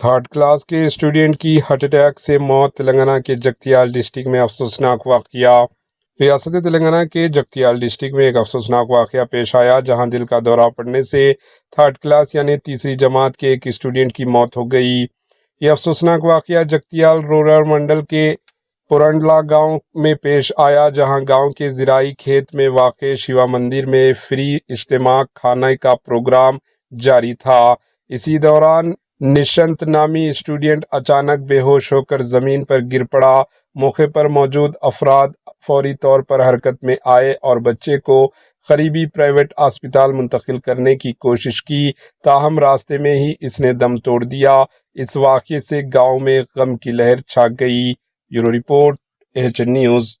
Third class کے student کی heart attack سے موت۔ تلنگانہ کے جگتیال ڈسٹرکٹ میں افسوسناک واقعہ۔ ریاست تلنگانہ کے جگتیال ڈسٹرکٹ میں ایک افسوسناک واقعہ پیش آیا، جہاں دل کا دورہ پڑنے سے تھرڈ کلاس یعنی تیسری جماعت کے ایک اسٹوڈنٹ کی موت ہو گئی۔ یہ افسوسناک واقعہ جگتیال رورل منڈل کے پورنڈلا گاؤں میں پیش آیا، جہاں گاؤں کے زرعی کھیت میں واقع شیوا مندر میں فری اجتماع کھانے کا پروگرام جاری تھا۔ اسی دوران نشنت نامی اسٹوڈنٹ اچانک بے ہوش ہو کر زمین پر گر پڑا۔ موقع پر موجود افراد فوری طور پر حرکت میں آئے اور بچے کو قریبی پرائیویٹ اسپتال منتقل کرنے کی کوشش کی، تاہم راستے میں ہی اس نے دم توڑ دیا۔ اس واقعے سے گاؤں میں غم کی لہر چھا گئی۔ Bureau report, H N news.